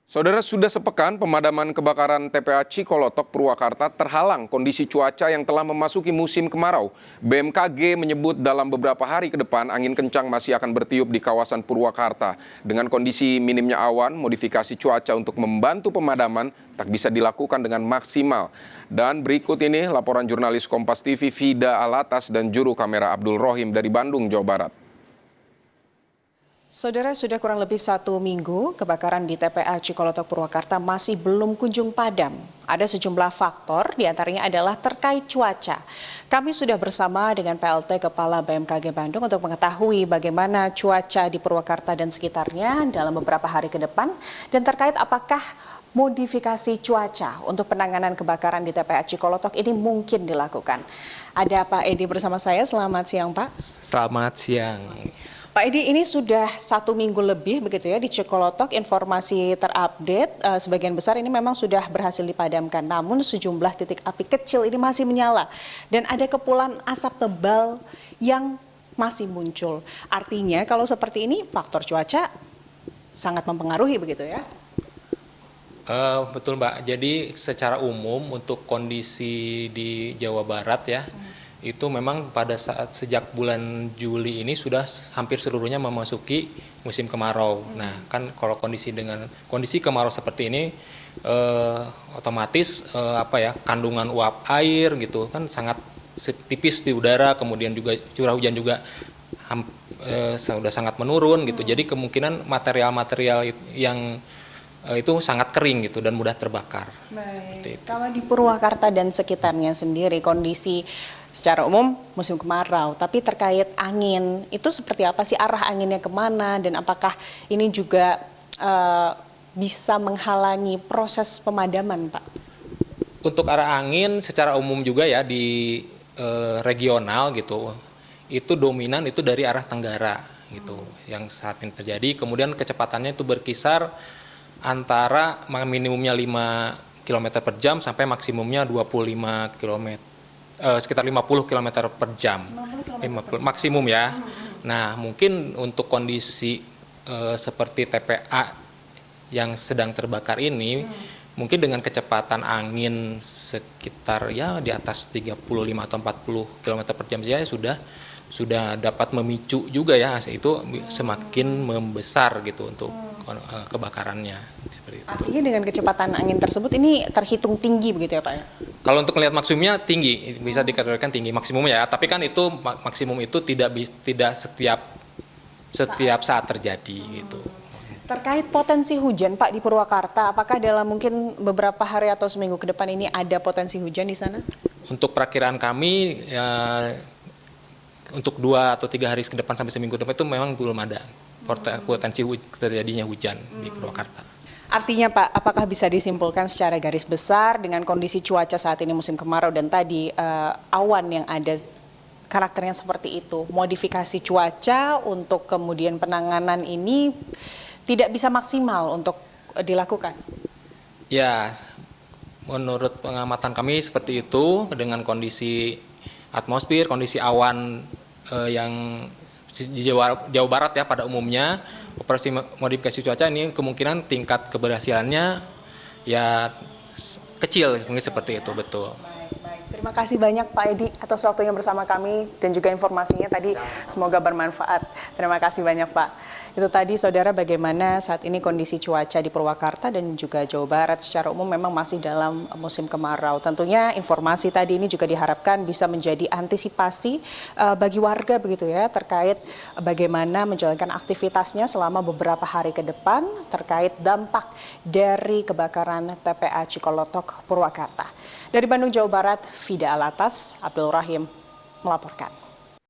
Saudara, sudah sepekan pemadaman kebakaran TPA Cikolotok, Purwakarta terhalang kondisi cuaca yang telah memasuki musim kemarau. BMKG menyebut dalam beberapa hari ke depan angin kencang masih akan bertiup di kawasan Purwakarta. Dengan kondisi minimnya awan, modifikasi cuaca untuk membantu pemadaman tak bisa dilakukan dengan maksimal. Dan berikut ini laporan jurnalis Kompas TV Vida Alatas dan juru kamera Abdul Rohim dari Bandung, Jawa Barat. Saudara, sudah kurang lebih 1 minggu kebakaran di TPA Cikolotok Purwakarta masih belum kunjung padam. Ada sejumlah faktor, diantaranya adalah terkait cuaca. Kami sudah bersama dengan PLT Kepala BMKG Bandung untuk mengetahui bagaimana cuaca di Purwakarta dan sekitarnya dalam beberapa hari ke depan, dan terkait apakah modifikasi cuaca untuk penanganan kebakaran di TPA Cikolotok ini mungkin dilakukan. Ada Pak Edi bersama saya, selamat siang Pak. Selamat siang. Pak Edi, ini sudah 1 minggu lebih begitu ya di Cikolotok, informasi terupdate sebagian besar ini memang sudah berhasil dipadamkan, namun sejumlah titik api kecil ini masih menyala dan ada kepulan asap tebal yang masih muncul. Artinya kalau seperti ini faktor cuaca sangat mempengaruhi begitu ya? Betul Mbak, jadi secara umum untuk kondisi di Jawa Barat ya, itu memang pada saat sejak bulan Juli ini sudah hampir seluruhnya memasuki musim kemarau. Nah, kan kalau kondisi kemarau seperti ini otomatis kandungan uap air gitu kan sangat tipis di udara, kemudian juga curah hujan juga sudah sangat menurun gitu. Jadi kemungkinan material-material yang itu sangat kering gitu dan mudah terbakar. Baik. Kalau di Purwakarta dan sekitarnya sendiri kondisi secara umum musim kemarau, tapi terkait angin itu seperti apa sih, arah anginnya kemana, dan apakah ini juga bisa menghalangi proses pemadaman, Pak? Untuk arah angin secara umum juga ya di regional gitu, itu dominan itu dari arah tenggara gitu yang saat ini terjadi. Kemudian kecepatannya itu berkisar antara minimumnya 5 km per jam sampai maksimumnya 25 km. Sekitar 50 km per jam, 50 maksimum ya. Nah, mungkin untuk kondisi seperti TPA yang sedang terbakar ini, mungkin dengan kecepatan angin sekitar ya di atas 35 atau 40 km per jam saja sudah dapat memicu juga ya, itu semakin membesar gitu untuk kebakarannya. Seperti itu. Artinya dengan kecepatan angin tersebut ini terhitung tinggi begitu ya Pak ya? Kalau untuk melihat maksimumnya tinggi, bisa dikategorikan tinggi maksimum ya, tapi kan itu maksimum itu tidak setiap saat terjadi gitu. Terkait potensi hujan Pak di Purwakarta, apakah dalam mungkin beberapa hari atau seminggu ke depan ini ada potensi hujan di sana? Untuk perakiraan kami ya, untuk 2 atau 3 hari ke depan sampai seminggu ke depan itu memang belum ada potensi terjadinya hujan di Purwakarta. Artinya Pak, apakah bisa disimpulkan secara garis besar dengan kondisi cuaca saat ini musim kemarau dan tadi awan yang ada karakternya seperti itu, modifikasi cuaca untuk kemudian penanganan ini tidak bisa maksimal untuk dilakukan? Ya, menurut pengamatan kami seperti itu, dengan kondisi atmosfer, kondisi awan yang di Jawa Barat ya pada umumnya, operasi modifikasi cuaca ini kemungkinan tingkat keberhasilannya ya kecil, mungkin seperti itu, betul. Baik. Terima kasih banyak Pak Edi atas waktunya bersama kami dan juga informasinya tadi, semoga bermanfaat. Terima kasih banyak Pak. Itu tadi saudara bagaimana saat ini kondisi cuaca di Purwakarta dan juga Jawa Barat secara umum memang masih dalam musim kemarau. Tentunya informasi tadi ini juga diharapkan bisa menjadi antisipasi bagi warga begitu ya, terkait bagaimana menjalankan aktivitasnya selama beberapa hari ke depan terkait dampak dari kebakaran TPA Cikolotok Purwakarta. Dari Bandung, Jawa Barat, Vida Alatas, Abdul Rahim melaporkan.